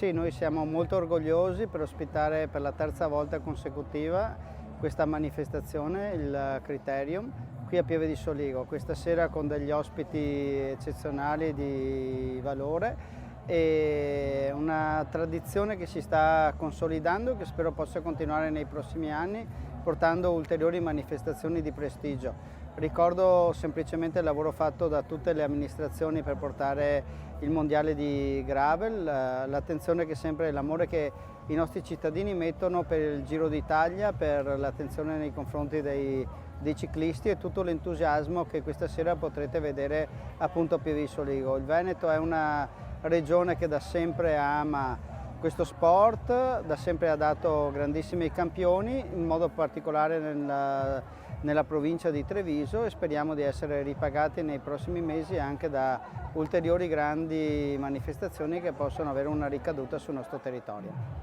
Sì, noi siamo molto orgogliosi per ospitare per la terza volta consecutiva questa manifestazione, il Criterium, qui a Pieve di Soligo, questa sera con degli ospiti eccezionali di valore e una tradizione che si sta consolidando e che spero possa continuare nei prossimi anni portando ulteriori manifestazioni di prestigio. Ricordo semplicemente il lavoro fatto da tutte le amministrazioni per portare il mondiale di gravel, l'attenzione che sempre, l'amore che i nostri cittadini mettono per il Giro d'Italia, per l'attenzione nei confronti dei ciclisti e tutto l'entusiasmo che questa sera potrete vedere appunto a Pieve di Soligo. Il Veneto è una regione che da sempre ama questo sport, da sempre ha dato grandissimi campioni, in modo particolare nella provincia di Treviso, e speriamo di essere ripagati nei prossimi mesi anche da ulteriori grandi manifestazioni che possono avere una ricaduta sul nostro territorio.